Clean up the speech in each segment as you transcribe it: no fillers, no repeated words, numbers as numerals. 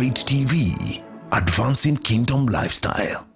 Street TV, advancing kingdom lifestyle.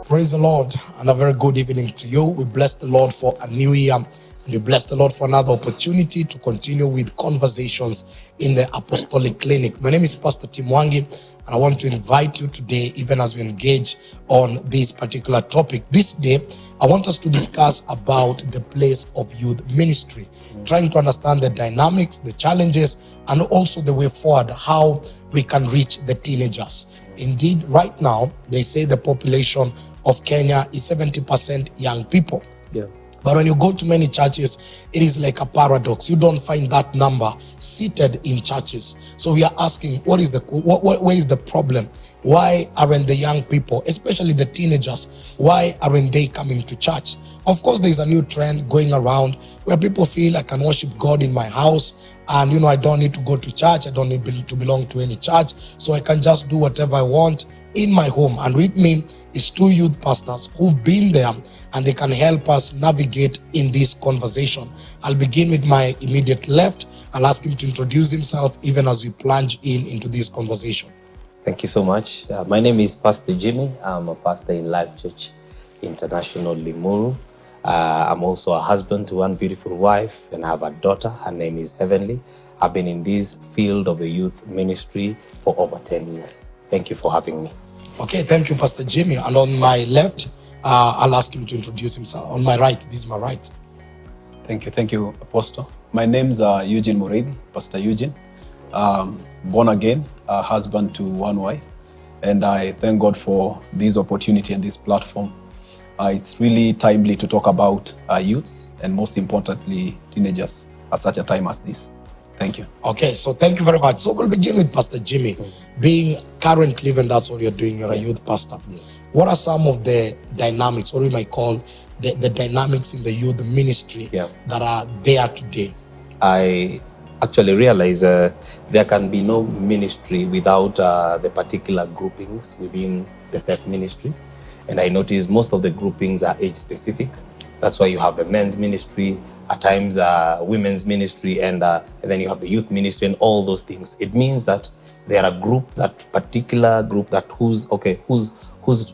Praise the Lord and a very good evening to you. We bless the Lord for a new year, and we bless the Lord for another opportunity to continue with conversations in the Apostolic Clinic. My name is Pastor Mwangi, and I want to invite you today, even as we engage on this particular topic. This day, I want us to discuss about the place of youth ministry, trying to understand the dynamics, the challenges, and also the way forward, how we can reach the teenagers. Indeed, right now, they say the population of Kenya is 70% young people. Yeah. But when you go to many churches, it is like a paradox. You don't find that number seated in churches. So we are asking, where is the problem? Why aren't the young people, especially the teenagers, why aren't they coming to church? Of course, there's a new trend going around where people feel I can worship God in my house, and I don't need to go to church. I don't need to belong to any church, so I can just do whatever I want in my home. And with me is two youth pastors who've been there, and they can help us navigate in this conversation. I'll begin with my immediate left. I'll ask him to introduce himself even as we plunge into this conversation. Thank you so much. My name is Pastor Jimmy. I'm a pastor in Life Church International, Limuru. I'm also a husband to one beautiful wife, and I have a daughter. Her name is Heavenly. I've been in this field of the youth ministry for over 10 years. Thank you for having me. Okay, thank you, Pastor Jimmy. And on my left, I'll ask him to introduce himself. On my right, this is my right. Thank you, Apostle. My name's Eugene Mureithi, Pastor Eugene. Born again, a husband to one wife, and I thank God for this opportunity and this platform. It's really timely to talk about youths, and most importantly, teenagers at such a time as this. Thank you. Okay, so thank you very much. So we'll begin with Pastor Jimmy. Being currently, even that's what you're doing, you're a youth pastor. What are some of the dynamics, or we might call the dynamics in the youth ministry that are there today? I actually realize there can be no ministry without the particular groupings within the set ministry. And I notice most of the groupings are age specific. That's why you have the men's ministry, at times women's ministry, and then you have the youth ministry and all those things. It means that they are a group, that particular group that whose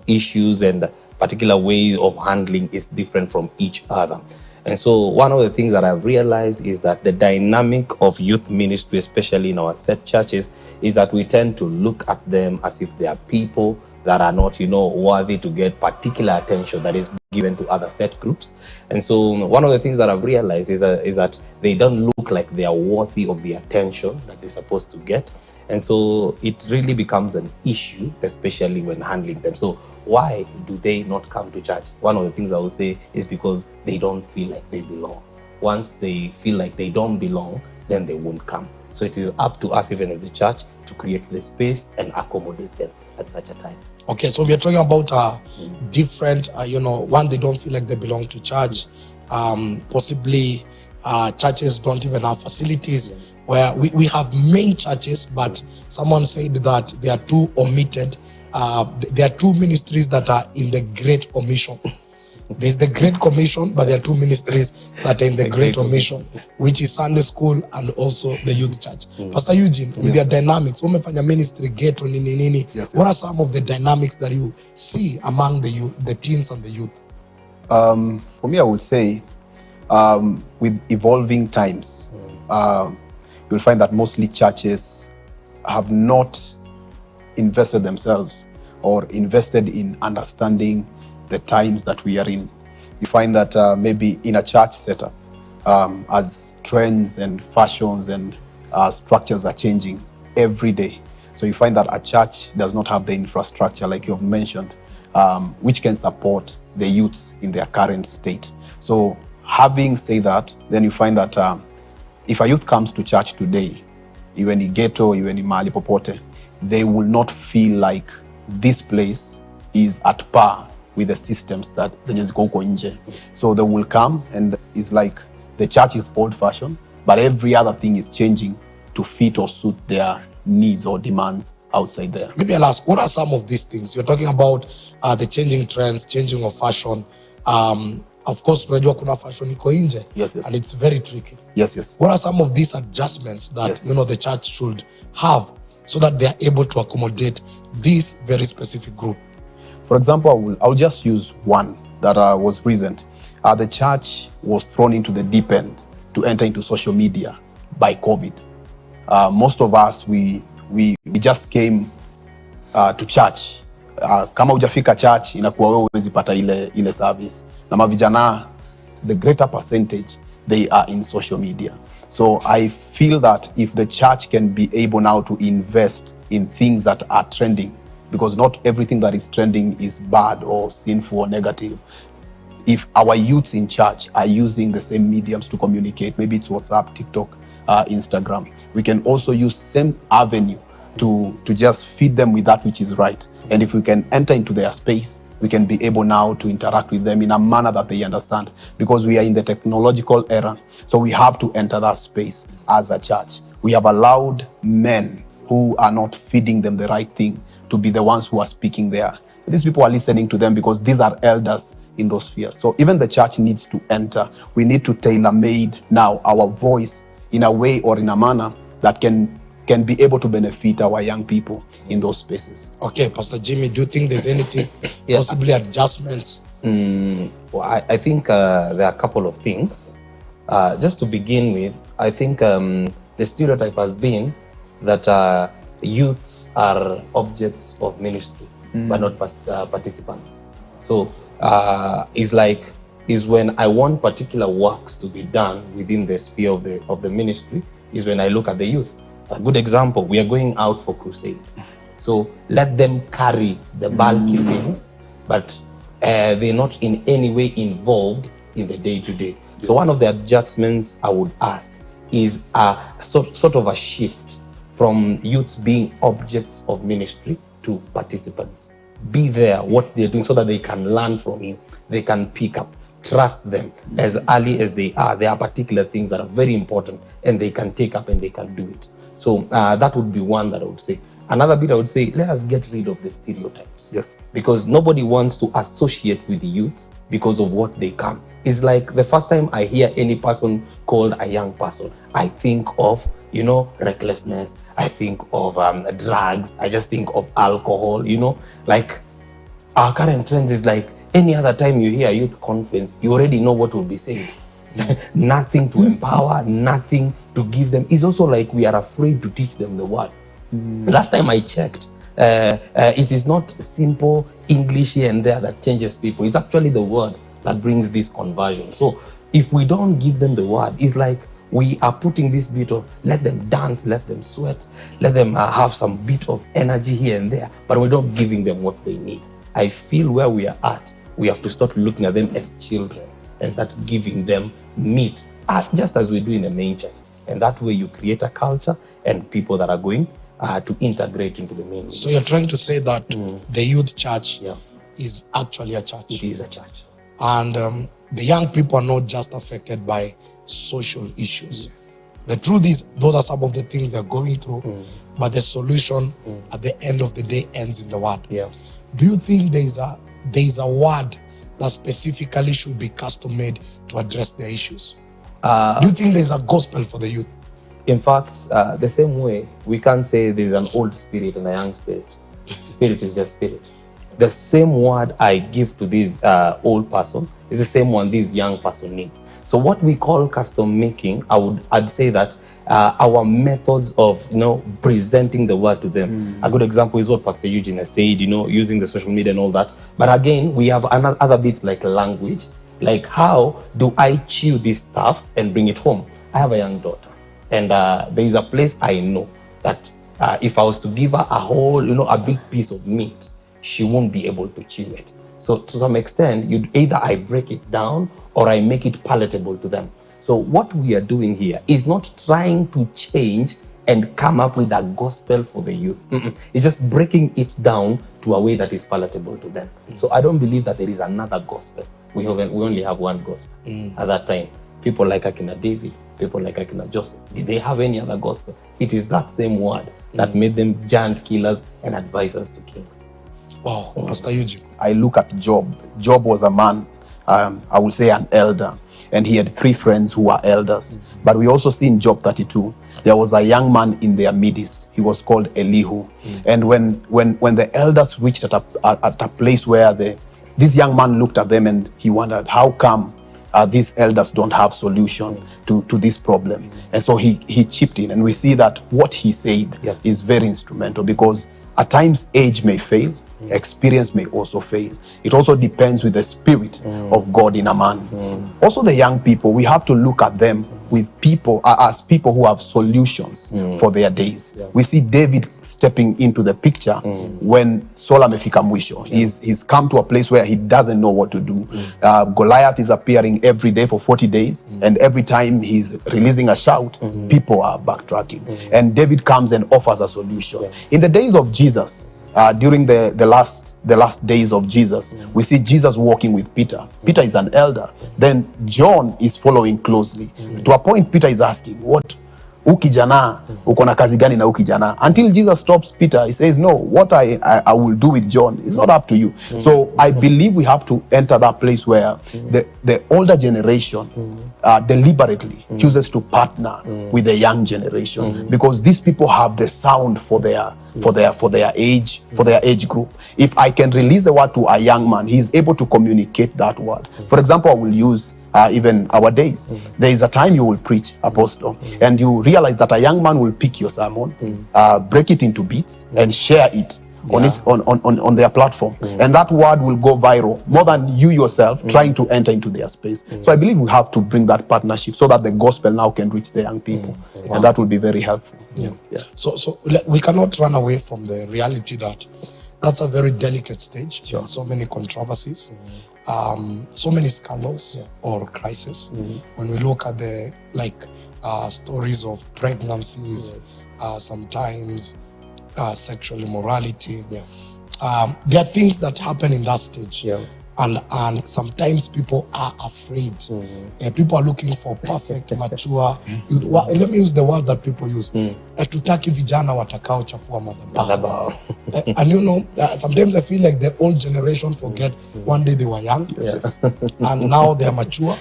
issues and particular way of handling is different from each other. And so one of the things that I've realized is that the dynamic of youth ministry, especially in our set churches, is that we tend to look at them as if they are people that are not, worthy to get particular attention that is given to other set groups. And so one of the things that I've realized is that they don't look like they are worthy of the attention that they're supposed to get. And so it really becomes an issue, especially when handling them. So why do they not come to church? One of the things I will say is because they don't feel like they belong. Once they feel like they don't belong, then they won't come. So it is up to us, even as the church, to create the space and accommodate them at such a time. Okay, so we are talking about different, one, they don't feel like they belong to church. Possibly churches don't even have facilities, where we have main churches, but someone said that they are too omitted. There are two ministries that are in the Great Omission. There's the Great Commission, but there are two ministries that are in the Great Omission, which is Sunday school and also the youth church. Pastor Eugene, with your dynamics, ministry, ghetto, what are some of the dynamics that you see among the youth, the teens and the youth? For me, I would say, with evolving times, you'll find that mostly churches have not invested themselves or invested in understanding the times that we are in. You find that maybe in a church setup, as trends and fashions and structures are changing every day. So you find that a church does not have the infrastructure, like you have mentioned, which can support the youths in their current state. So having said that, then you find that if a youth comes to church today, iwe ni ghetto, iwe ni mahali popote, they will not feel like this place is at par with the systems that zenye ziko huko nje. So they will come and it's like the church is old fashioned, but every other thing is changing to fit or suit their needs or demands outside there. Maybe I'll ask, what are some of these things? You're talking about the changing trends, changing of fashion. Of course, tunajua kuna fashion iko nje. Yes, yes. And it's very tricky. Yes, yes. What are some of these adjustments that, Yes. the church should have so that they are able to accommodate this very specific group? For example, I'll just use one that was recent. The church was thrown into the deep end to enter into social media by COVID. Most of us, we just came to church. Kama hujafika church, inakuwa wewe huwezi pata ile service. Na mavijana, the greater percentage, they are in social media. So I feel that if the church can be able now to invest in things that are trending, because not everything that is trending is bad or sinful or negative. If our youths in church are using the same mediums to communicate, maybe it's WhatsApp, TikTok, Instagram, we can also use same avenue to just feed them with that which is right. And if we can enter into their space, we can be able now to interact with them in a manner that they understand, because we are in the technological era. So we have to enter that space as a church. We have allowed men who are not feeding them the right thing to be the ones who are speaking there. These people are listening to them because these are elders in those spheres. So even the church needs to enter. We need to tailor-made now our voice in a way or in a manner that can be able to benefit our young people in those spaces. Okay, Pastor Jimmy, do you think there's anything, possibly adjustments? Well, I think there are a couple of things. Just to begin with, I think the stereotype has been that youths are objects of ministry, but not participants. So is when I want particular works to be done within the sphere of the ministry, is when I look at the youth. A good example, we are going out for crusade. So let them carry the bulky things, but they're not in any way involved in the day-to-day. So one of the adjustments I would ask is a sort of a shift from youths being objects of ministry to participants. Be there, what they're doing, so that they can learn from you. They can pick up. Trust them as early as they are. There are particular things that are very important and they can take up and they can do it. So that would be one that I would say. Another bit I would say, let us get rid of the stereotypes. Yes. Because nobody wants to associate with the youths because of what they come. It's like the first time I hear any person called a young person, I think of, recklessness. I think of drugs. I just think of alcohol, like our current trends is like any other time you hear a youth conference, you already know what will be said. Nothing to empower, nothing to give them. It's also like we are afraid to teach them the word. Last time I checked, it is not simple English here and there that changes people. It's actually the word that brings this conversion. So if we don't give them the word, it's like we are putting this bit of let them dance, let them sweat, let them have some bit of energy here and there, but we're not giving them what they need. I feel where we are at, we have to start looking at them as children and start giving them meat, just as we do in the main church. And that way you create a culture and people that are going to integrate into the main. So you're trying to say that the youth church is actually a church. It is a church. And the young people are not just affected by social issues. Yes. The truth is, those are some of the things they're going through, but the solution at the end of the day ends in the word. Yeah. Do you think there is a word that specifically should be custom-made to address their issues? Do you think there's a gospel for the youth? In fact, the same way, we can't say there's an old spirit and a young spirit. Spirit is just spirit. The same word I give to this old person is the same one this young person needs. So what we call custom making, I'd say that our methods of presenting the word to them. A good example is what Pastor Eugene has said, using the social media and all that. But again, we have other bits like language. Like, how do I chew this stuff and bring it home? I have a young daughter, and there is a place I know that if I was to give her a whole, a big piece of meat, she won't be able to chew it. So to some extent, either I break it down or I make it palatable to them. So what we are doing here is not trying to change and come up with a gospel for the youth. It's just breaking it down to a way that is palatable to them. So I don't believe that there is another gospel. We only have one gospel. At that time, people like Akina David, people like Akina Joseph, did they have any other gospel? It is that same word that made them giant killers and advisors to kings. Wow, Pastor Eugene. I look at Job. Job was a man, I will say an elder, and he had 3 friends who were elders. But we also see in Job 32, there was a young man in their midst. He was called Elihu. And when the elders reached at a place where this young man looked at them and he wondered, how come these elders don't have solution to this problem? And so he chipped in, and we see that what he said is very instrumental, because at times age may fail, experience may also fail. It also depends with the spirit of God in a man. Also the young people, we have to look at them with people as people who have solutions for their days. We see David stepping into the picture when Saul amefika mwisho. He's come to a place where he doesn't know what to do. Goliath is appearing every day for 40 days, and every time he's releasing a shout, people are backtracking. And David comes and offers a solution. In the days of Jesus, during the last days of Jesus, we see Jesus walking with Peter. Peter is an elder. Then John is following closely. To a point, Peter is asking, what? Ukijana, uko na kazi gani na ukijana? Until Jesus stops Peter, he says, no, what I will do with John is not up to you. So I believe we have to enter that place where the older generation deliberately chooses to partner with the young generation, because these people have the sound for their age group. If I can release the word to a young man, he is able to communicate that word. For example, I will use even our days. There is a time you will preach, Apostle, and you realize that a young man will pick your sermon, break it into bits, and share it on their platform, and that word will go viral more than you yourself trying to enter into their space. So I believe we have to bring that partnership so that the gospel now can reach the young people, and that will be very helpful. So we cannot run away from the reality that that's a very delicate stage. So many controversies, so many scandals or crises. When we look at the stories of pregnancies, sometimes sexual immorality, there are things that happen in that stage. And sometimes people are afraid. People are looking for perfect, mature. Let me use the word that people use. Tutaki vijana watakao chafua madhabahu. And you know, sometimes I feel like the old generation forget one day they were young, and now they are mature.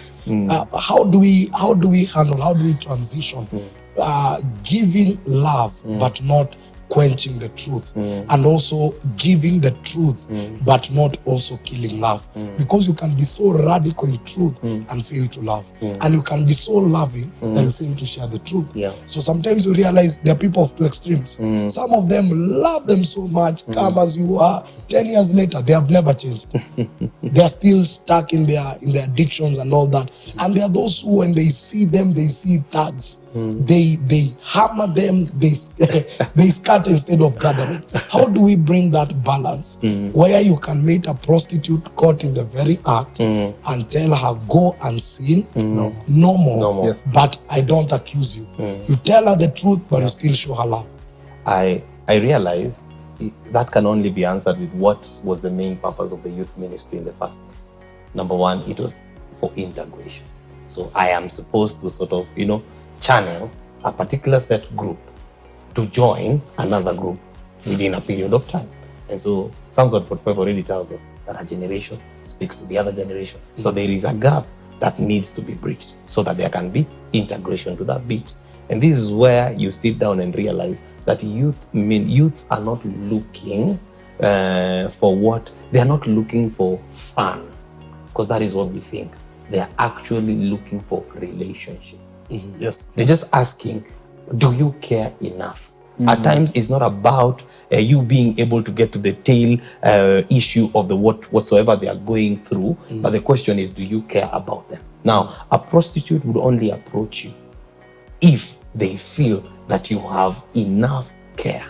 How do we handle? How do we transition? Giving love, but not quenching the truth, and also giving the truth but not also killing love, because you can be so radical in truth and fail to love, and you can be so loving that you fail to share the truth. So sometimes you realize there are people of two extremes. Some of them love them so much, come as you are, 10 years later they have never changed. They are still stuck in their addictions and all that. And there are those who, when they see them, they see thugs. They hammer them, they scatter instead of gathering. How do we bring that balance where you can meet a prostitute caught in the very act and tell her, go and sin? No more. But I don't accuse you. You tell her the truth, but you still show her love. I realize that can only be answered with what was the main purpose of the youth ministry in the first place. Number one, it was for integration. So I am supposed to sort of, channel a particular set group to join another group within a period of time. And so Psalms 145 already tells us that a generation speaks to the other generation. So there is a gap that needs to be bridged so that there can be integration to that beat. And this is where you sit down and realize that youths are not looking for what? They are not looking for fun, because that is what we think. They are actually looking for relationship. They're just asking, do you care enough? At times, it's not about you being able to get to the tail issue of the whatsoever they are going through, but the question is, do you care about them? Now, a prostitute would only approach you if they feel that you have enough care,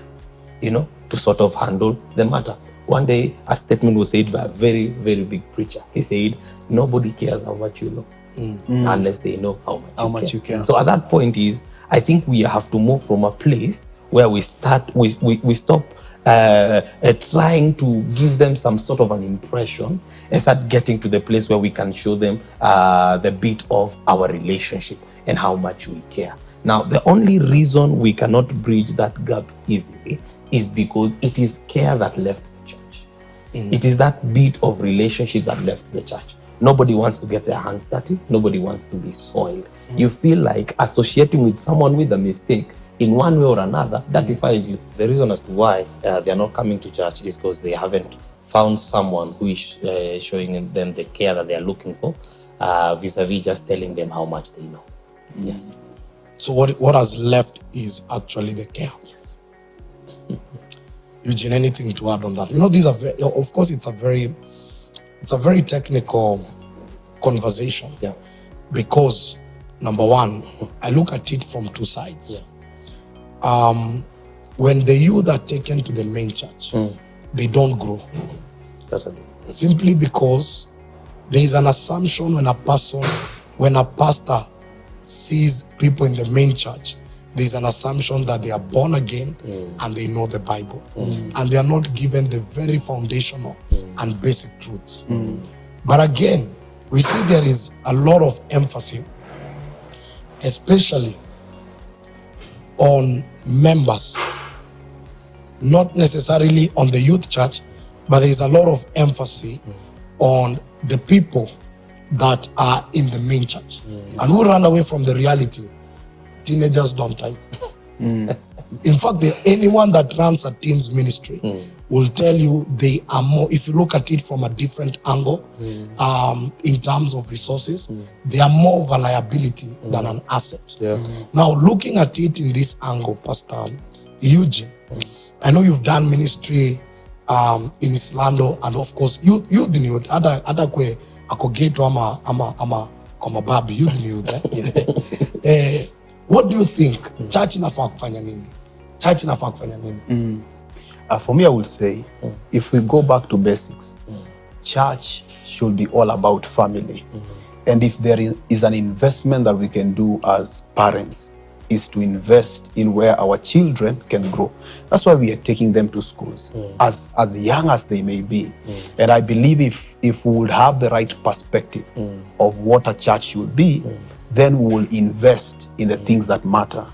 to sort of handle the matter. One day, a statement was said by a very, very big preacher. He said, nobody cares how much you know. unless they know how much you care. So at that point I think we have to move from a place where we stop trying to give them some sort of an impression and start getting to the place where we can show them the bit of our relationship and how much we care. Now, the only reason we cannot bridge that gap easily is because it is care that left the church. It is that bit of relationship that left the church. Nobody wants to get their hands dirty. Nobody wants to be soiled. You feel like associating with someone with a mistake in one way or another, that defies you. The reason as to why they are not coming to church is because they haven't found someone who is showing them the care that they are looking for, vis-a-vis just telling them how much they know. Yes. So what has left is actually the care. Yes. Eugene, anything to add on that? You know, these are of course it's a very technical conversation. Yeah. Because number one, I look at it from two sides. Yeah. When the youth are taken to the main church, they don't grow. Totally. Simply because there is an assumption when a pastor sees people in the main church, there is an assumption that they are born again and they know the Bible. And they are not given the very foundational and basic truths. But again, we see there is a lot of emphasis, especially on members, not necessarily on the youth church, but there is a lot of emphasis on the people that are in the main church and who run away from the reality. Teenagers don't type. In fact, anyone that runs a teens ministry will tell you they are more, if you look at it from a different angle, in terms of resources, they are more of a liability than an asset. Now, looking at it in this angle, Pastor Eugene, I know you've done ministry in Islando, and of course, you knew hata kwe akogeto ama babi, you knew that. What do you think? Church inafaa kufanya nini? Church inafaa kufanya nini? For me, I would say, if we go back to basics, church should be all about family. And if there is an investment that we can do as parents, is to invest in where our children can grow. That's why we are taking them to schools, as young as they may be. And I believe if we would have the right perspective of what a church should be, then we will invest in the things that matter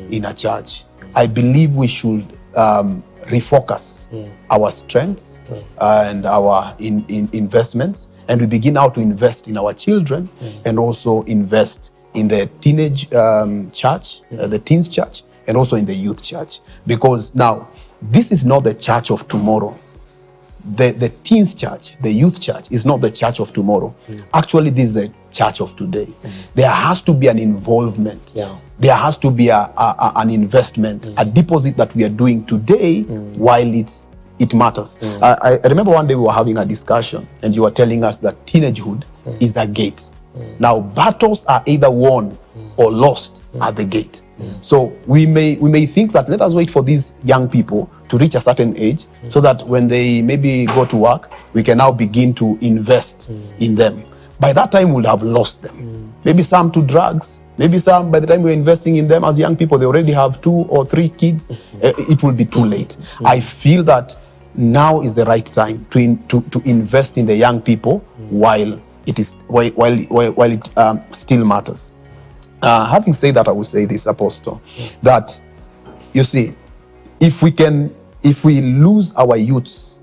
in a church. I believe we should refocus our strengths and our investments, and we begin now to invest in our children and also invest in the teenage church, the teens church, and also in the youth church. Because now, this is not the church of tomorrow. The teens church, the youth church, is not the church of tomorrow. Actually, this is a church of today. There has to be an involvement. There has to be an investment, a deposit that we are doing today while it matters. I remember one day we were having a discussion and you were telling us that teenagehood is a gate. Now, battles are either won or lost at the gate. So we may think that let us wait for these young people to reach a certain age so that when they maybe go to work, we can now begin to invest in them. By that time, we'll have lost them. Maybe some to drugs. Maybe some, by the time we're investing in them as young people, they already have 2 or 3 kids. It will be too late. I feel that now is the right time to invest in the young people while it still matters. Having said that, I will say this, Apostle, that you see, if we lose our youths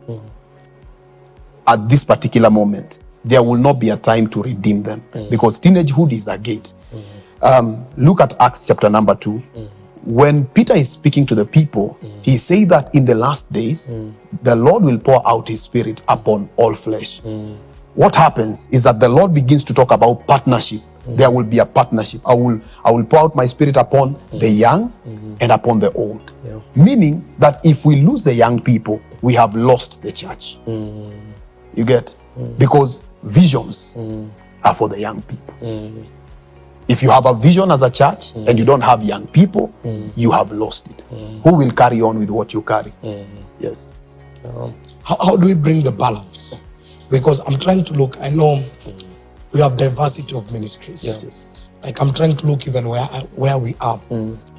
at this particular moment, there will not be a time to redeem them, because teenagehood is a gate. Look at Acts chapter number 2. When Peter is speaking to the people, he says that in the last days, the Lord will pour out his Spirit upon all flesh. What happens is that the Lord begins to talk about partnership. There will be a partnership. I will pour out my Spirit upon the young and upon the old. Meaning that if we lose the young people, we have lost the church. You get? Because visions are for the young people. If you have a vision as a church and you don't have young people, you have lost it. Who will carry on with what you carry? Yes. How do we bring the balance? Because I'm trying to look, I know we have diversity of ministries. Yes. Like I'm trying to look even where we are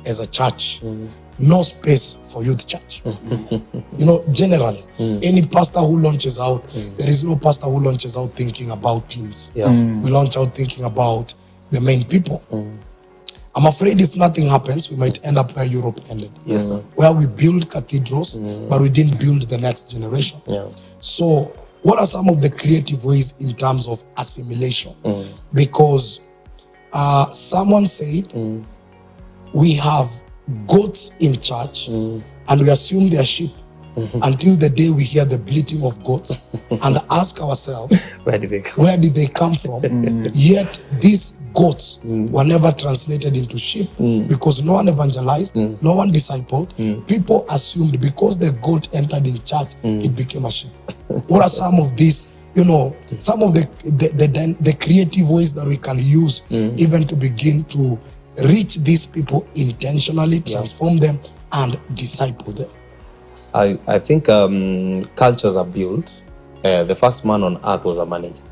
as a church. No space for youth church. You know, generally, any pastor who launches out, there is no pastor who launches out thinking about teens. We launch out thinking about the main people. I'm afraid if nothing happens, we might end up where Europe ended. Yes, sir. Where we build cathedrals, but we didn't build the next generation. So what are some of the creative ways in terms of assimilation? Because someone said we have goats in church and we assume they are sheep until the day we hear the bleating of goats and ask ourselves, Where did they come from? Yet these goats were never translated into sheep because no one evangelized, no one discipled. People assumed because the goat entered in church, it became a sheep. What are some of these, you know, some of the creative ways that we can use even to begin to reach these people intentionally, transform them, and disciple them? I think cultures are built. The first man on earth was a manager.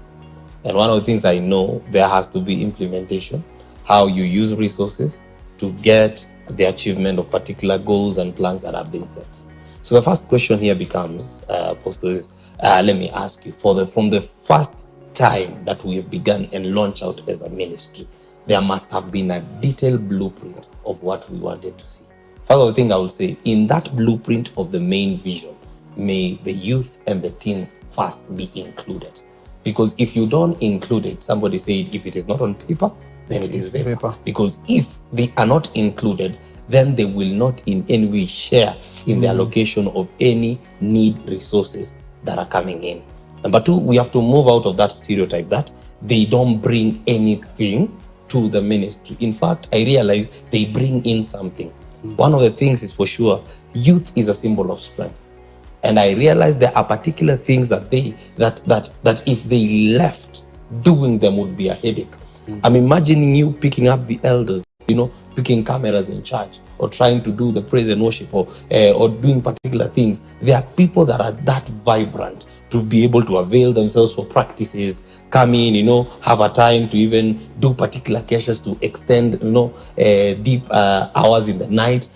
And one of the things I know, there has to be implementation, how you use resources to get the achievement of particular goals and plans that have been set. So the first question here becomes, Apostle, is let me ask you, from the first time that we have begun and launched out as a ministry, there must have been a detailed blueprint of what we wanted to see. First of the thing I will say, in that blueprint of the main vision, may the youth and the teens first be included. Because if you don't include it, somebody said, if it is not on paper, then it is vapor. Because if they are not included, then they will not in any way share in the allocation of any need resources that are coming in. Number two, we have to move out of that stereotype that they don't bring anything to the ministry. In fact, I realize they bring in something. One of the things is for sure, youth is a symbol of strength. And I realize there are particular things that if they left, doing them would be a headache. I'm imagining you picking up the elders, you know, picking cameras in church, or trying to do the praise and worship, or doing particular things. There are people that are that vibrant to be able to avail themselves for practices, come in, you know, have a time to even do particular caches to extend, you know, deep hours in the night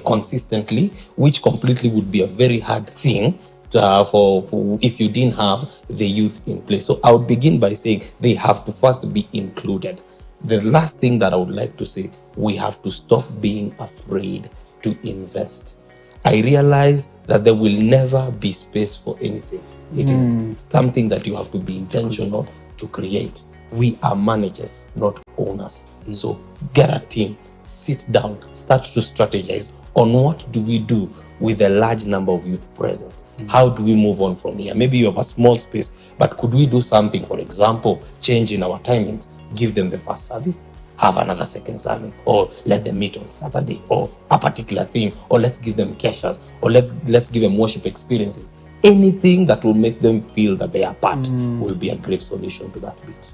consistently, which completely would be a very hard thing for if you didn't have the youth in place. So I would begin by saying they have to first be included. The last thing that I would like to say, we have to stop being afraid to invest. I realize that there will never be space for anything. It is something that you have to be intentional to create. We are managers, not owners. So get a team, sit down, start to strategize on what do we do with a large number of youth present. How do we move on from here? Maybe you have a small space, but could we do something? For example, change in our timings, give them the first service, have another second service, or let them meet on Saturday, or a particular thing, or let's give them caches, or let's give them worship experiences. Anything that will make them feel that they are part will be a great solution to that bit.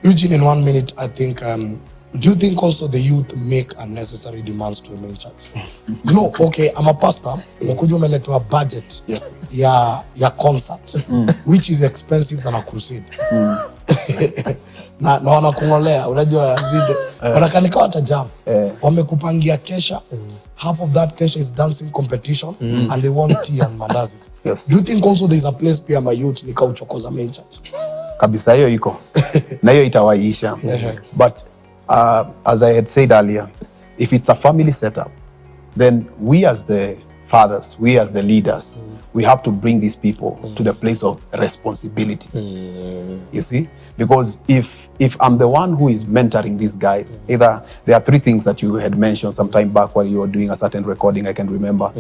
Eugene, in 1 minute, I think, do you think also the youth make unnecessary demands to a main church? You know, okay, I'm a pastor, umekuja umeletewa budget ya concert, which is expensive than a crusade. na wanakungolea, unajua zide, wanakanika watajam, wamekupangia kesha, half of that kesha is dancing competition, and they want tea and mandazis. Do you think also there's a place pia my youth nika uchokoza main church? Kabisa hiyo iko, na hiyo itawaisha. But as I had said earlier, if it's a family setup, then we as the fathers, we as the leaders, we have to bring these people to the place of responsibility. You see? Because if I'm the one who is mentoring these guys, either there are three things that you had mentioned some time back while you were doing a certain recording, I can remember.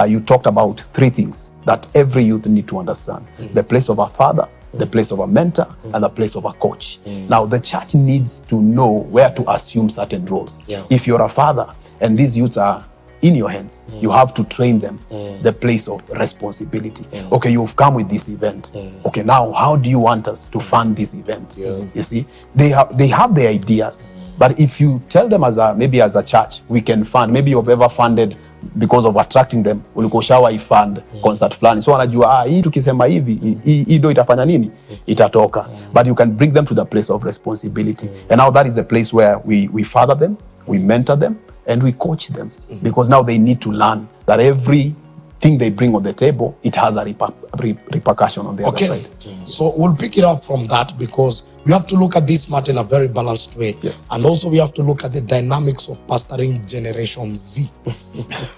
You talked about three things that every youth need to understand. The place of a father, the place of a mentor, and the place of a coach. Now, the church needs to know where to assume certain roles. If you're a father and these youths are in your hands, you have to train them the place of responsibility. Okay, you've come with this event. Okay, now how do you want us to fund this event? You see, they have the ideas, but if you tell them maybe as a church, we can fund, maybe you've ever funded because of attracting them, ulikuwa ushawahi fund concert fulani, so wanajua hii tukisema hivi hii do itafanya nini, itatoka. But you can bring them to the place of responsibility, and now that is the place where we father them, we mentor them, and we coach them, because now they need to learn that every thing they bring on the table, it has a repercussion on the other side. So we'll pick it up from that, because we have to look at this matter in a very balanced way. Yes. And also we have to look at the dynamics of pastoring Generation Z.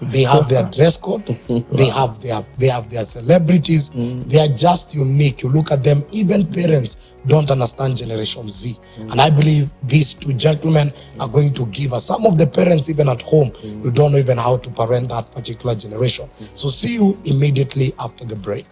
They have their dress code, they have their celebrities, they are just unique. You look at them, even parents don't understand Generation Z. And I believe these two gentlemen are going to give us, some of the parents even at home, who don't know even how to parent that particular generation. So see you immediately after the break.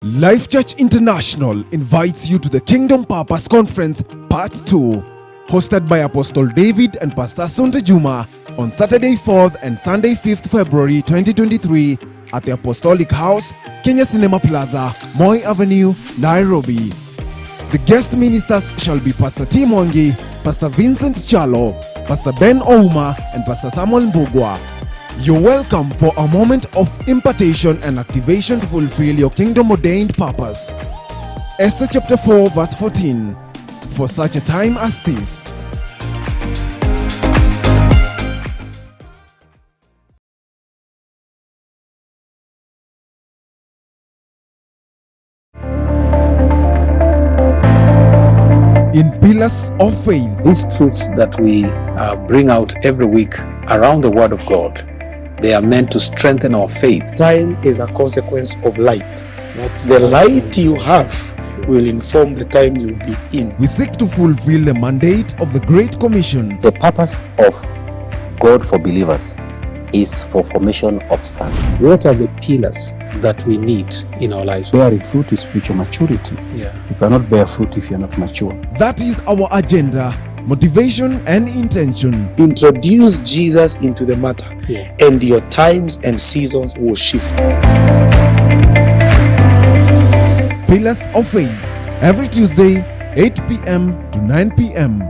Life Church International invites you to the Kingdom Purpose Conference Part 2, hosted by Apostle David and Pastor Sunte Juma on Saturday 4th and Sunday 5th February 2023 at the Apostolic House, Kenya Cinema Plaza, Moi Avenue, Nairobi. The guest ministers shall be Pastor T. Mwangi, Pastor Vincent Chalo, Pastor Ben Ouma, and Pastor Samuel Mbugwa. You're welcome for a moment of impartation and activation to fulfill your kingdom-ordained purpose. Esther chapter 4 verse 14. For such a time as this. In Pillars of Faith. These truths that we bring out every week around the Word of God, they are meant to strengthen our faith. Time is a consequence of light. The light you have will inform the time you'll be in. We seek to fulfill the mandate of the Great Commission. The purpose of God for believers is for formation of sons. What are the pillars that we need in our lives? Bearing fruit is spiritual maturity. Yeah. You cannot bear fruit if you're not mature. That is our agenda, motivation and intention. Introduce Jesus into the matter, and your times and seasons will shift. Pillars of Faith, every Tuesday, 8 p.m. to 9 p.m.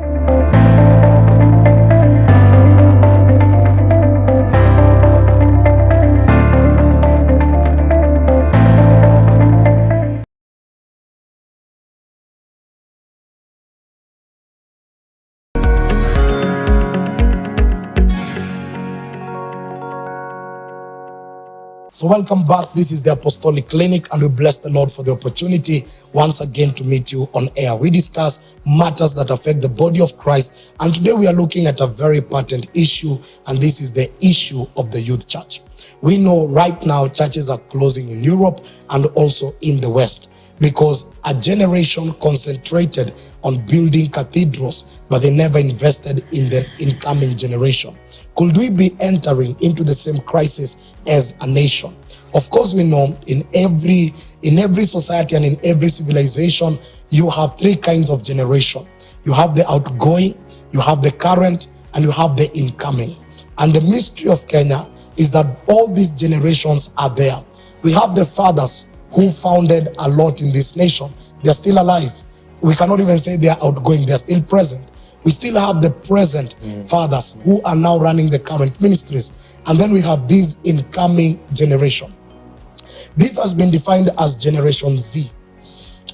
So welcome back. This is the Apostolic Clinic, and we bless the Lord for the opportunity once again to meet you on air. We discuss matters that affect the body of Christ, and today we are looking at a very pertinent issue, and this is the issue of the youth church. We know right now churches are closing in Europe and also in the West, because a generation concentrated on building cathedrals, but they never invested in the incoming generation. Could we be entering into the same crisis as a nation? Of course, we know in every society and in every civilization, you have three kinds of generation. You have the outgoing, you have the current, and you have the incoming. And the mystery of Kenya is that all these generations are there. We have the fathers who founded a lot in this nation. They're still alive. We cannot even say they are outgoing, they're still present. We still have the present fathers who are now running the current ministries. And then we have this incoming generation. This has been defined as Generation Z.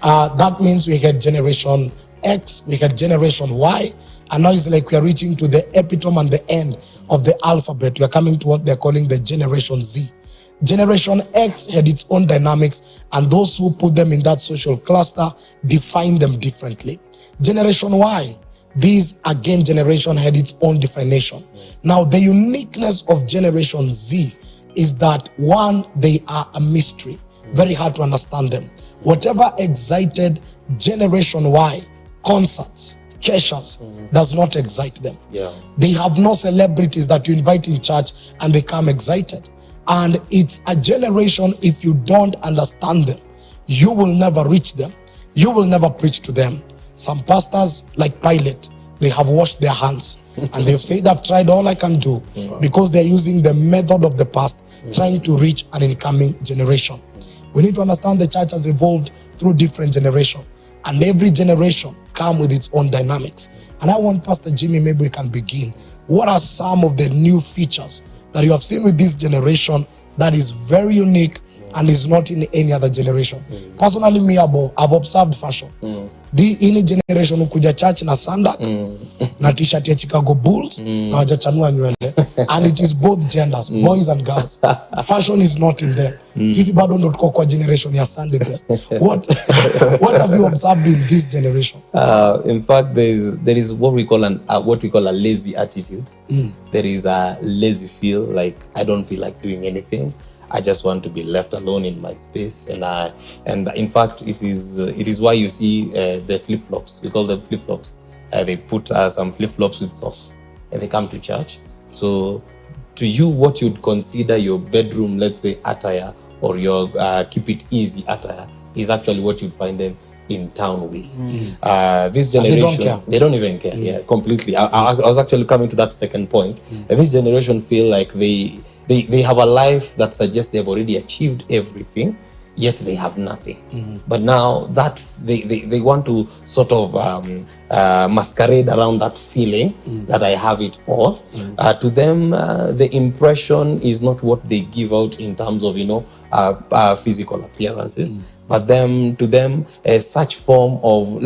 That means we had Generation X, we had Generation Y, and now it's like we are reaching to the epitome and the end of the alphabet. We are coming to what they're calling the Generation Z. Generation X had its own dynamics, and those who put them in that social cluster define them differently. Generation Y, this again generation had its own definition. Now the uniqueness of Generation Z is that one, they are a mystery, very hard to understand them. Whatever excited Generation Y, concerts, Keshas, does not excite them. They have no celebrities that you invite in church and they come excited. And it's a generation, if you don't understand them, you will never reach them. You will never preach to them. Some pastors, like Pilate, they have washed their hands and they've said, I've tried all I can do, because they're using the method of the past, trying to reach an incoming generation. We need to understand the church has evolved through different generations. And every generation comes with its own dynamics. And I want Pastor Jimmy, maybe we can begin. What are some of the new features that you have seen with this generation that is very unique and is not in any other generation? Personally, me, I've observed fashion. The any generation ukuja church na sanda na t-shirt ya Chicago Bulls na wajachanua nywele, and it is both genders, boys and girls. Fashion is not in them. Sisi bado ndo tuko kwa generation ya Sunday best. What have you observed in this generation? In fact, there is what we call a lazy attitude. There is a lazy feel, like I don't feel like doing anything. I just want to be left alone in my space, and in fact, it is why you see the flip flops. We call them flip flops. They put some flip flops with socks, and they come to church. So, to you, what you'd consider your bedroom, let's say, attire, or your keep it easy attire, is actually what you'd find them in town with. This generation, they don't even care. Yeah, completely. I was actually coming to that second point. This generation feel like they have a life that suggests they've already achieved everything, yet they have nothing. But now that they want to sort of masquerade around that feeling that I have it all. To them, the impression is not what they give out in terms of physical appearances, but to them, such form of,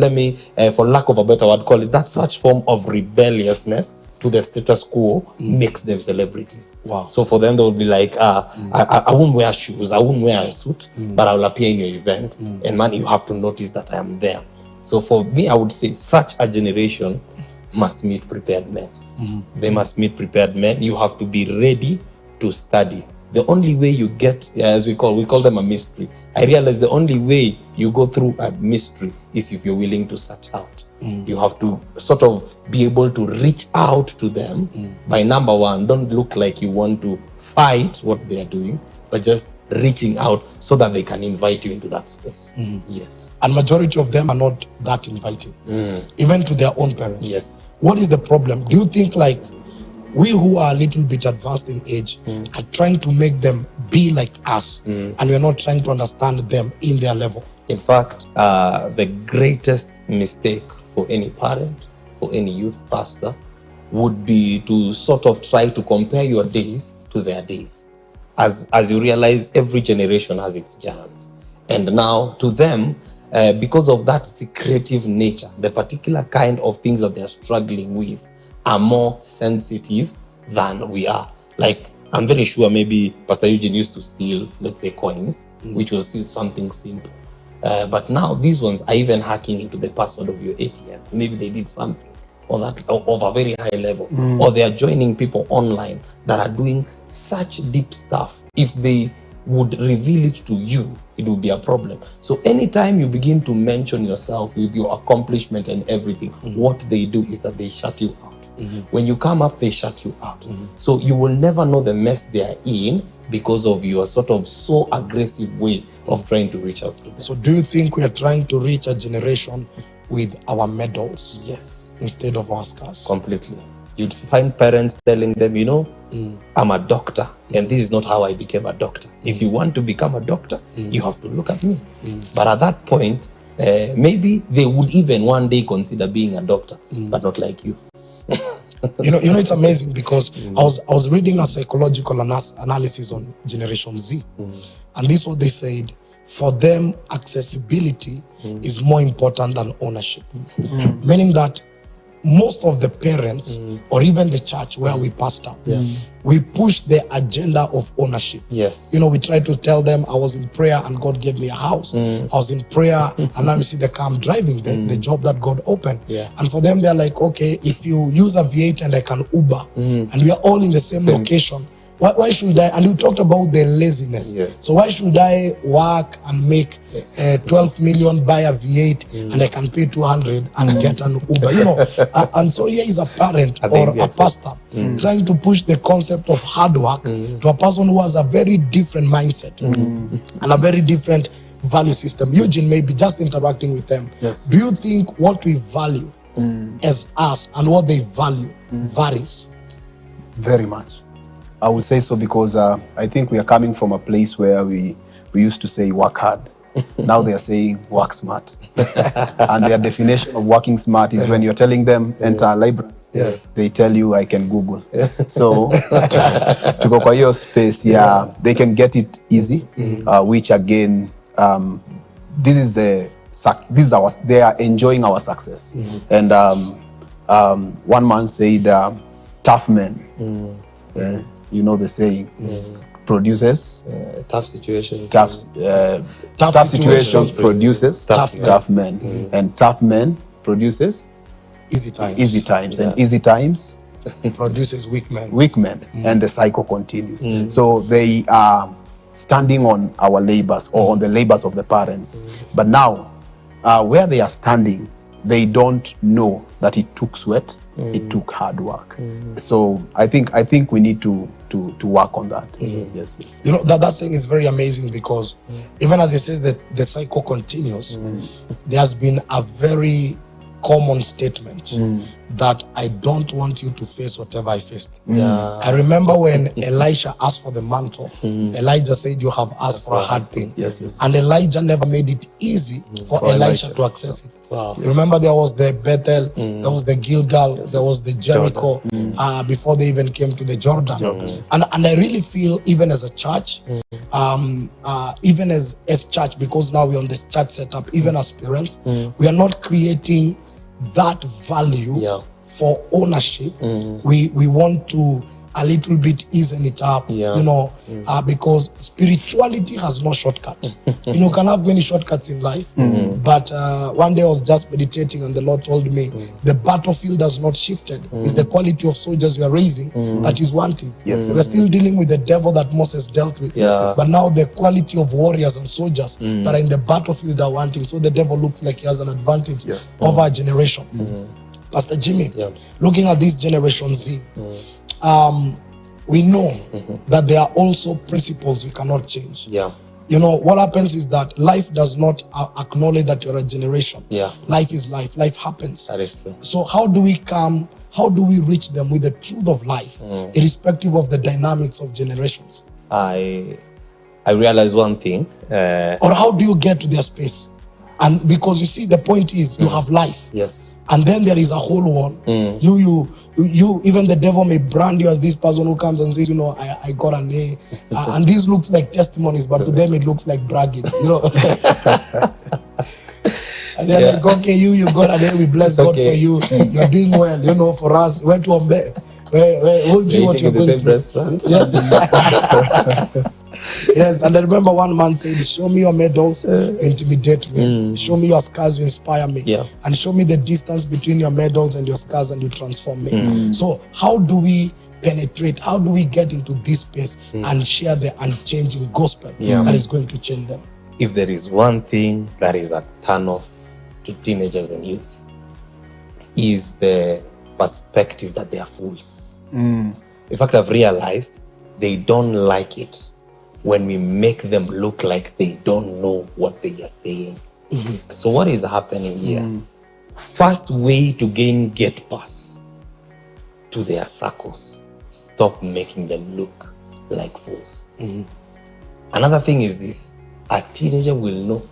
for lack of a better word, call it that, such form of rebelliousness to the status quo makes them celebrities. Wow. So for them, they will be like, I won't wear shoes, I won't wear a suit, but I will appear in your event. And man, you have to notice that I am there. So for me, I would say such a generation must meet prepared men. They must meet prepared men. You have to be ready to study. The only way you get, as we call them a mystery. I realize the only way you go through a mystery is if you're willing to search out. You have to sort of be able to reach out to them. By number one, don't look like you want to fight what they are doing, but just reaching out so that they can invite you into that space. Yes. And majority of them are not that inviting, even to their own parents. Yes. What is the problem? Do you think like we who are a little bit advanced in age are trying to make them be like us, and we're not trying to understand them in their level? In fact, the greatest mistake for any parent, for any youth pastor, would be to sort of try to compare your days to their days. As you realize, every generation has its giants. And now, to them, because of that secretive nature, the particular kind of things that they're struggling with are more sensitive than we are. Like, I'm very sure maybe Pastor Eugene used to steal, let's say, coins, which was still something simple. But now these ones are even hacking into the password of your ATM. Maybe they did something of a very high level, or they are joining people online that are doing such deep stuff. If they would reveal it to you, it would be a problem. So anytime you begin to mention yourself with your accomplishment and everything, what they do is that they shut you out. When you come up, they shut you out. So you will never know the mess they are in because of your sort of so aggressive way of trying to reach out to them. So do you think we are trying to reach a generation with our medals? Yes. Instead of our scars? Completely. You'd find parents telling them, I'm a doctor, and this is not how I became a doctor. If you want to become a doctor, you have to look at me. But at that point, maybe they would even one day consider being a doctor, but not like you. It's amazing because I was reading a psychological analysis on Generation Z, and this is what they said. For them, accessibility is more important than ownership. Meaning that most of the parents or even the church where we pastor, we push the agenda of ownership. Yes. We try to tell them, I was in prayer and God gave me a house. I was in prayer and now you see the car I'm driving, the job that God opened. And for them, they're like, okay, if you use a V8 and I can Uber and we are all in the same location, why should I? And you talked about the laziness. Yes. So why should I work and make 12 million, buy a V8 and I can pay 200 and get an Uber? And so here is a parent or a pastor trying to push the concept of hard work to a person who has a very different mindset and a very different value system. Eugene, maybe just interacting with them. Yes. Do you think what we value as us and what they value varies? Very much. I would say so because I think we are coming from a place where we we used to say work hard. Now they are saying work smart. And their definition of working smart is when you're telling them enter a library. Yes. They tell you I can Google. So to go kwa hiyo space, they can get it easy, which again, this is they are enjoying our success. And one man said, tough men, you know the saying, produces tough situations. Tough situations produces tough men, and tough men produces easy times. Easy times, and easy times produces weak men. Weak men, and the cycle continues. So they are standing on our labors, or on the labors of the parents. But now, where they are standing, they don't know that it took sweat, it took hard work. So I think we need to work on that. Yes. You know, that saying is very amazing, because even as it says that the cycle continues, there has been a very common statement that I don't want you to face whatever I faced. I remember when Elisha asked for the mantle, Elijah said, you have asked for a hard thing. Yes. And Elijah never made it easy for Elisha to access it. Wow. You remember there was the Bethel, there was the Gilgal, there was the Jericho, before they even came to the Jordan. And I really feel, even as a church, even as church, because now we're on this church setup, even as parents, we are not creating that value for ownership. We want to a little bit easing it up, you know, because spirituality has no shortcut. You know, can have many shortcuts in life, but one day I was just meditating and the Lord told me the battlefield has not shifted. It's the quality of soldiers you are raising that is wanting. We're still dealing with the devil that Moses dealt with, but now the quality of warriors and soldiers that are in the battlefield are wanting. So the devil looks like he has an advantage over a generation. Pastor Jimmy, looking at this Generation Z, we know that there are also principles we cannot change. You know, what happens is that life does not acknowledge that you're a generation. Life is life. Life happens. That is true. So how do we reach them with the truth of life, irrespective of the dynamics of generations? I realize one thing. Or how do you get to their space? And because you see, the point is you have life. And then there is a whole world. You, even the devil may brand you as this person who comes and says, you know, I got an A. And these looks like testimonies, but to them it looks like bragging, you know. And they're like, okay, you got an A, we bless God for you. You're doing well, you know, for us. Where to Ombe? Who do you what you're going to? Restaurant. Yes, and I remember one man said, show me your medals, you intimidate me. Show me your scars, you inspire me. And show me the distance between your medals and your scars, and you transform me. So how do we penetrate? How do we get into this space and share the unchanging gospel that is going to change them? If there is one thing that is a turn-off to teenagers and youth, is the perspective that they are fools. In fact, I've realized they don't like it when we make them look like they don't know what they are saying. So what is happening here? First way to gain get pass to their circles, stop making them look like fools. Another thing is this: a teenager will know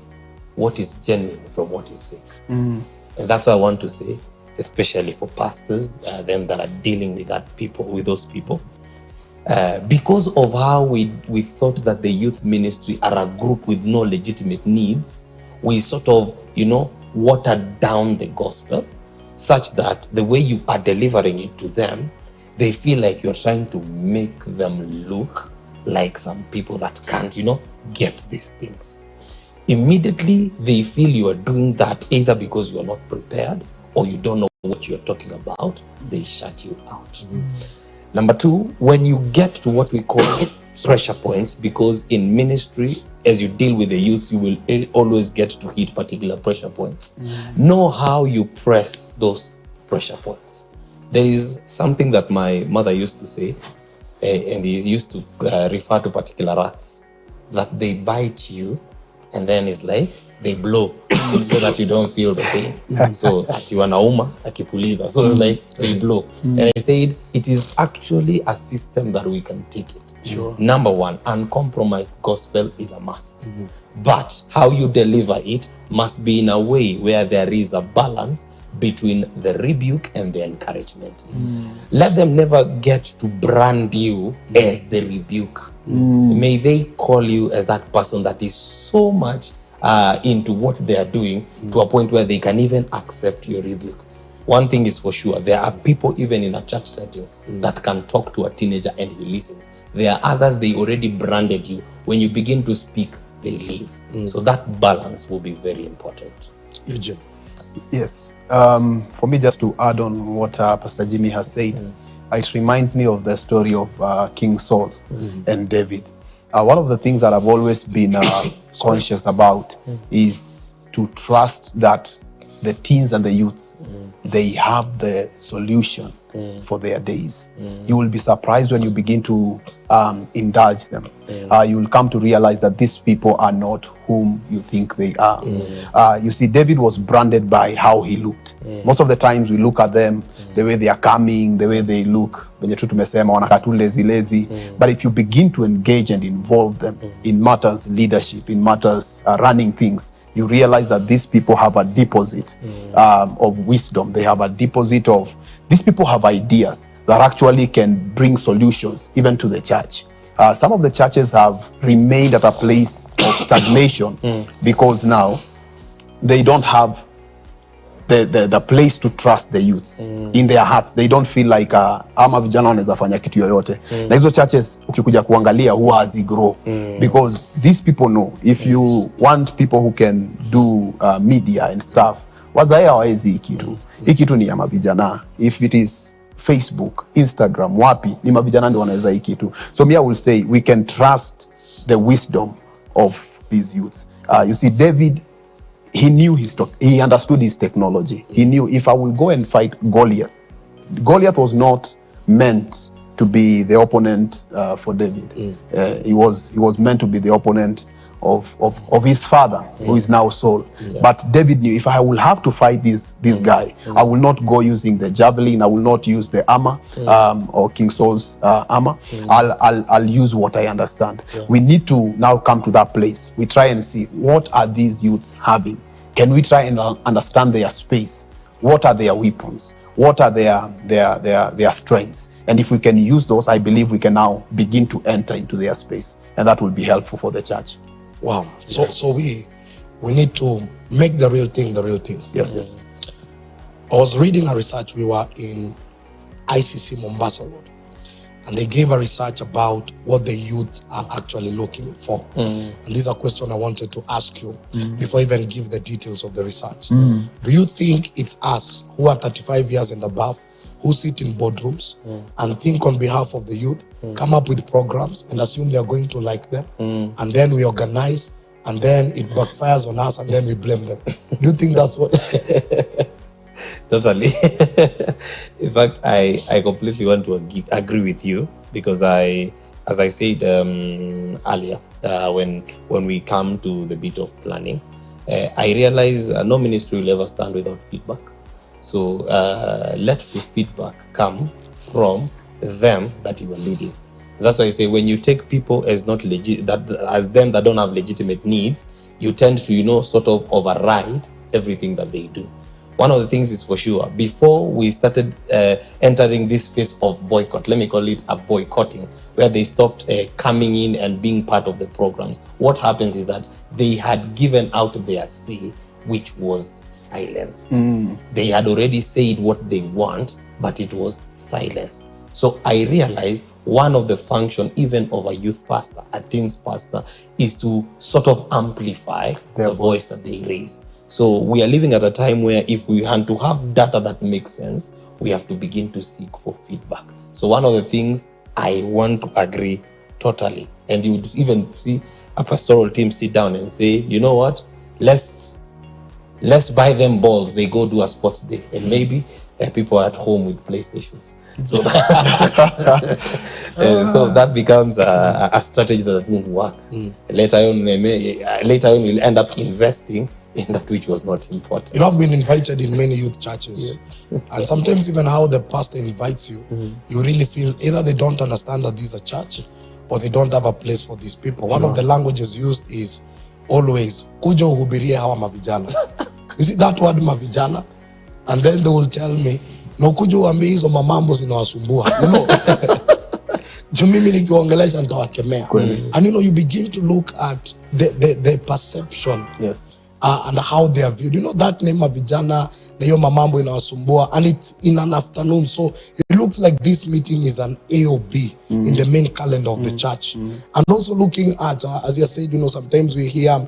what is genuine from what is fake. And that's what I want to say, especially for pastors, them that are dealing with those people. Because of how we thought that the youth ministry are a group with no legitimate needs, we sort of, you know, watered down the gospel such that the way you are delivering it to them, they feel like you're trying to make them look like some people that can't, you know, get these things. Immediately, they feel you are doing that either because you are not prepared or you don't know what you're talking about. They shut you out. Number two, when you get to what we call pressure points, because in ministry, as you deal with the youths, you will always get to hit particular pressure points. Know how you press those pressure points. There is something that my mother used to say, and he used to refer to particular rats, that they bite you, and then it's like they blow so that you don't feel the pain. So ati wanauma akipuliza, so it's like they blow. And I said it is actually a system that we can take it. Sure. Number one, uncompromised gospel is a must. But how you deliver it must be in a way where there is a balance between the rebuke and the encouragement. Let them never get to brand you as the rebuker. May they call you as that person that is so much into what they are doing to a point where they can even accept your rebuke. One thing is for sure, there are people even in a church setting that can talk to a teenager and he listens. There are others, they already branded you. When you begin to speak, they leave. So that balance will be very important. Eugene. Yes. For me, just to add on what Pastor Jimmy has said, it reminds me of the story of King Saul and David. One of the things that I've always been conscious about is to trust that the teens and the youths, they have the solution for their days. You will be surprised when you begin to indulge them. You will come to realize that these people are not whom you think they are. You see, David was branded by how he looked. Most of the times we look at them, the way they are coming, the way they look, lazy. But if you begin to engage and involve them in matters leadership, in matters running things, you realize that these people have a deposit of wisdom. They have a deposit of, these people have ideas that actually can bring solutions even to the church. Some of the churches have remained at a place of stagnation because now they don't have the place to trust the youths in their hearts. They don't feel like ama vijana wanaweza fanya kitu yoyote. Na hizo churches ukikuja kuangalia huwa hazigrow because these people know if you want people who can do media and stuff, wazae hawawezi kitu. Hii kitu ni ya mavijana. If it is Facebook, Instagram, wapi, ni mavijana ndio wanaweza hii kitu. So me I will say we can trust the wisdom of these youths. You see, David, he knew he understood his technology. He knew if I will go and fight Goliath, Goliath was not meant to be the opponent for David. He was meant to be the opponent of his father, who is now Saul. But David knew if I will have to fight this guy, I will not go using the javelin. I will not use the armor or King Saul's armor. I'll use what I understand. We need to now come to that place. We try and see what are these youths having. Can we try and understand their space? What are their weapons? What are their strengths? And if we can use those, I believe we can now begin to enter into their space, and that will be helpful for the church. Wow. So we need to make the real thing the real thing. Yes. I was reading a research. We were in ICC Mombasa Road, and they gave a research about what the youth are actually looking for. And this is a question I wanted to ask you before I even give the details of the research. Do you think it's us who are 35 years and above who sit in boardrooms and think on behalf of the youth, come up with programs and assume they're going to like them, and then we organize, and then it backfires on us, and then we blame them? Do you think that's what... Totally. In fact, I completely want to agree with you because as I said earlier, when we come to the bit of planning, I realize no ministry will ever stand without feedback. So let the feedback come from them that you are leading. That's why I say when you take people as not legit, as them that don't have legitimate needs, you tend to sort of override everything that they do. One of the things is for sure, before we started entering this phase of boycott, let me call it a boycotting, where they stopped coming in and being part of the programs, what happens is that they had given out their say, which was silenced. They had already said what they want, but it was silenced. So I realized one of the function even of a youth pastor, a teens pastor, is to sort of amplify the voice that they raise. So we are living at a time where if we want to have data that makes sense, we have to begin to seek for feedback. So one of the things I want to agree totally, and you would even see a pastoral team sit down and say, you know what, let's buy them balls, they go do a sports day, and maybe people are at home with PlayStations. So, so that becomes a strategy that won't work. Later on, we'll end up investing in that which was not important. You have been invited in many youth churches. And sometimes even how the pastor invites you, you really feel either they don't understand that this is a church, or they don't have a place for these people. One of the languages used is always kuja uhubirie hawa mavijana. You see that word mavijana, and then they will tell me no kuja uambie hizo mamambo zinawasumbua, you know. Mimi nikiongelesha nitawakemea. And you know, you begin to look at the perception. Yes. And how they are viewed. You know that name of vijana, na hiyo mamambo inawasumbua, and it's in an afternoon. So it looks like this meeting is an A or B in the main calendar of the church. And also looking at, as you said, you know, sometimes we hear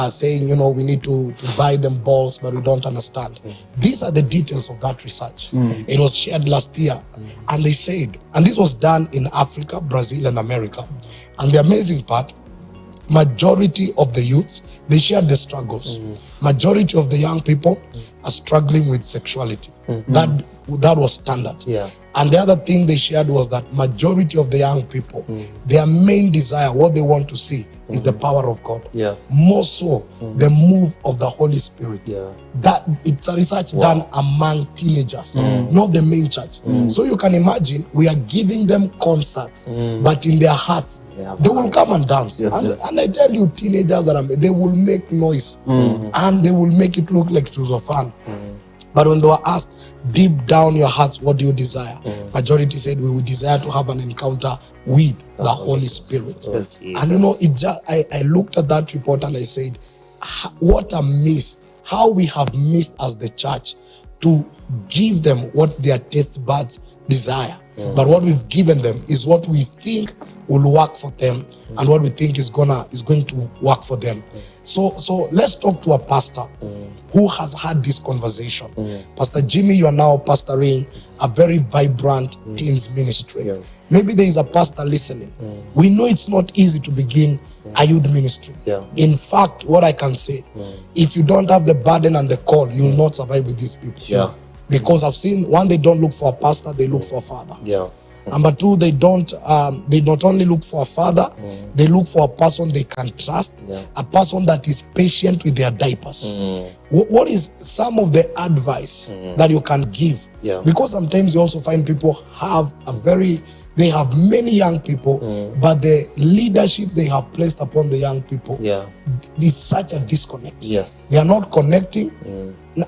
saying, you know, we need to buy them balls, but we don't understand. These are the details of that research. It was shared last year. And they said, and this was done in Africa, Brazil, and America. And the amazing part, majority of the youths, they shared the struggles. Majority of the young people are struggling with sexuality. That was standard. Yeah. And the other thing they shared was that majority of the young people, their main desire, what they want to see is the power of God. Yeah. More so, the move of the Holy Spirit. Yeah. That it's a research done among teenagers, not the main church. So you can imagine, we are giving them concerts, but in their hearts, they will come and dance. And I tell you, teenagers they will make noise, and they will make it look like it was a fun. But when they were asked, deep down your hearts, what do you desire? Majority said, we would desire to have an encounter with the Holy Spirit. Yes. And you know, it just, I looked at that report and I said, what a miss. How we have missed as the church to give them what their taste buds desire. But what we've given them is what we think will work for them, and what we think is going to work for them. So let's talk to a pastor who has had this conversation. Pastor Jimmy, you are now pastoring a very vibrant teens ministry. Maybe there is a pastor listening. We know it's not easy to begin a youth ministry. In fact, what I can say, if you don't have the burden and the call, you will not survive with these people. Because I've seen, one, they don't look for a pastor, they look for a father. Number two, they not only look for a father, they look for a person they can trust, a person that is patient with their diapers. What is some of the advice that you can give? Because sometimes you also find people they have many young people, but the leadership they have placed upon the young people, it's such a disconnect. They are not connecting,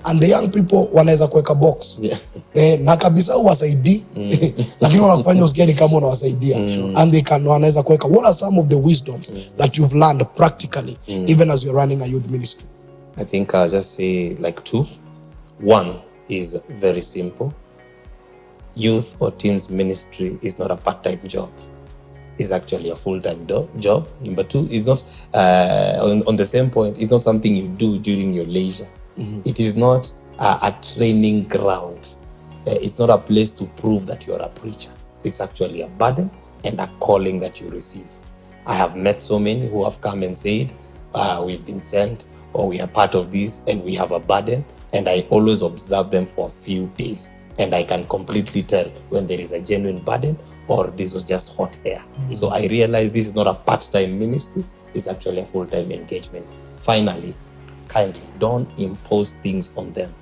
and the young people wanaweza kuweka box. Na kabisa uwasaidii, lakini wanakufanya usikie ni kama unawasaidia. And they wanaweza kuweka. What are some of the wisdoms that you've learned practically, even as you're running a youth ministry? I think I'll just say like two. One is very simple. Youth or teens ministry is not a part-time job. It's actually a full-time job. Number two, is not on the same point. It's not something you do during your leisure. It is not a training ground. It's not a place to prove that you're a preacher. It's actually a burden and a calling that you receive. I have met so many who have come and said, we've been sent, or we are part of this, and we have a burden. And I always observe them for a few days. And I can completely tell when there is a genuine burden or this was just hot air. So I realized this is not a part-time ministry. It's actually a full-time engagement. Finally, kindly don't impose things on them.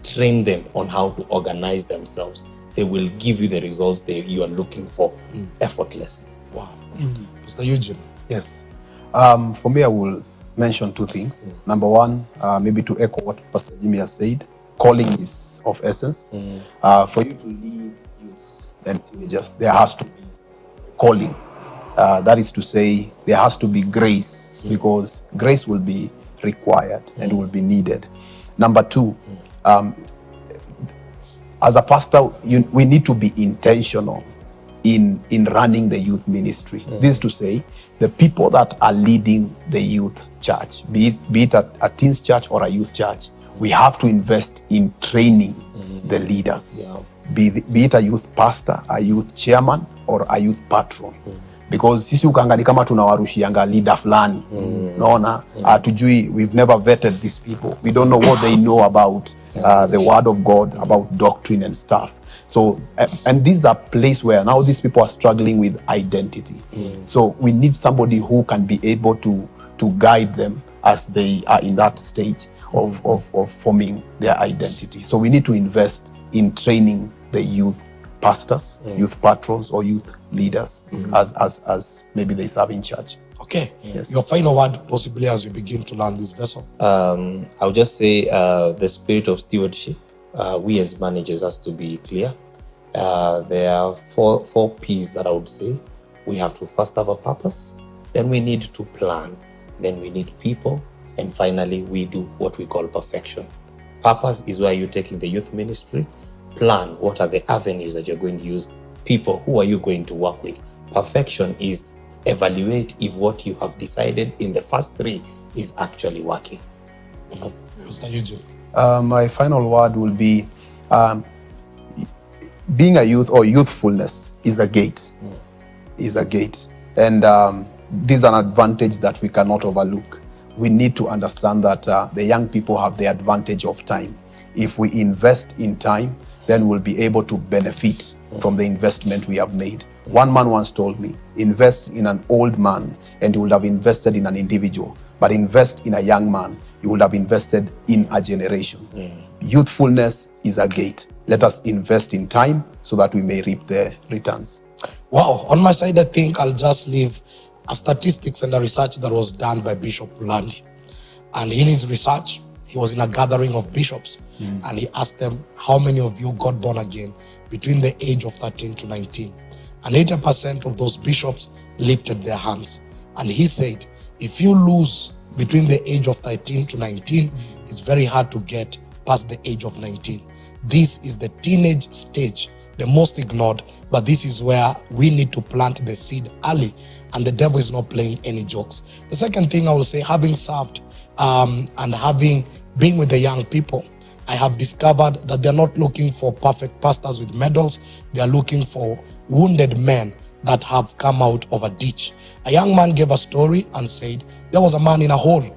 Train them on how to organize themselves. They will give you the results you are looking for effortlessly. Wow. Mr. Eugene. Yes. For me, I will mention two things. Number one, maybe to echo what Pastor Jimmy has said, calling is of essence. For you to lead youths and teenagers, there has to be calling. That is to say, there has to be grace, because grace will be required and will be needed. Number two, as a pastor, we need to be intentional in running the youth ministry. This is to say, the people that are leading the youth church, be it a teens church or a youth church, we have to invest in training the leaders, be it a youth pastor, a youth chairman, or a youth patron. Because sisi ukanga ni kama tunawarushianga leader fulani. Naona hatujui, we've never vetted these people. We don't know what they know about the word of God, about doctrine and stuff. So, and this is a place where now these people are struggling with identity. So we need somebody who can be able to guide them as they are in that stage of forming their identity. So we need to invest in training the youth pastors, youth patrons, or youth leaders as maybe they serve in church. Okay. Yes. Your final word, possibly, as we begin to learn this vessel. I'll just say the spirit of stewardship. We as managers has to be clear. There are four P's that I would say. We have to first have a purpose, then we need to plan, then we need people, and finally we do what we call perfection. Purpose is where you're taking the youth ministry. Plan, what are the avenues that you're going to use? People, who are you going to work with? Perfection is evaluate if what you have decided in the first three is actually working. Mr. Eugene. My final word will be being a youth or youthfulness is a gate. Is a gate. And this is an advantage that we cannot overlook. We need to understand that the young people have the advantage of time. If we invest in time, then we'll be able to benefit from the investment we have made. One man once told me, invest in an old man and you would have invested in an individual, but invest in a young man, you would have invested in a generation. Youthfulness is a gate. Let us invest in time so that we may reap the returns. Wow. On my side, I think I'll just leave a statistics and a research that was done by Bishop Landi. And in his research, he was in a gathering of bishops and he asked them, how many of you got born again between the age of 13 to 19? And 80% of those bishops lifted their hands. And he said, if you lose between the age of 13 to 19, it's very hard to get past the age of 19. This is the teenage stage, the most ignored, but this is where we need to plant the seed early, and the devil is not playing any jokes. The second thing I will say, having served and having been with the young people, I have discovered that they're not looking for perfect pastors with medals. They are looking for wounded men that have come out of a ditch. A young man gave a story and said, there was a man in a hole,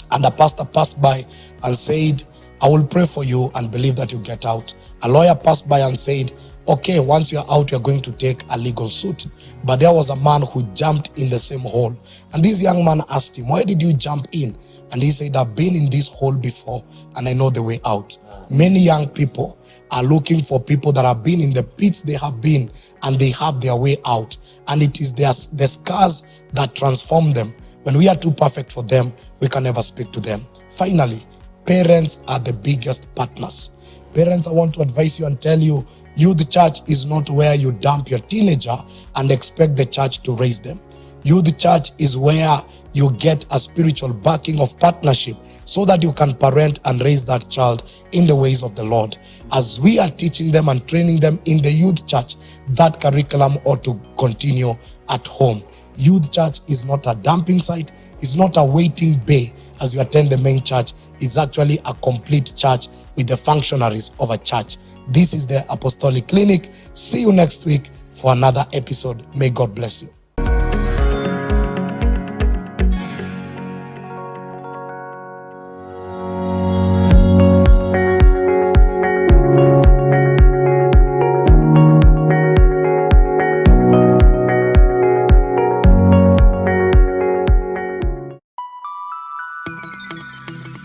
and a pastor passed by and said, I will pray for you and believe that you get out. A lawyer passed by and said, okay, once you're out, you're going to take a legal suit. But there was a man who jumped in the same hole. And this young man asked him, why did you jump in? And he said, I've been in this hole before and I know the way out. Many young people are looking for people that have been in the pits they have been and they have their way out. And it is the scars that transform them. When we are too perfect for them, we can never speak to them. Finally, parents are the biggest partners. Parents, I want to advise you and tell you, youth church is not where you dump your teenager and expect the church to raise them. Youth church is where you get a spiritual backing of partnership so that you can parent and raise that child in the ways of the Lord. As we are teaching them and training them in the youth church, that curriculum ought to continue at home. Youth church is not a dumping site. It's not a waiting bay as you attend the main church. It's actually a complete church with the functionaries of a church. This is the Apostolic Clinic. See you next week for another episode. May God bless you.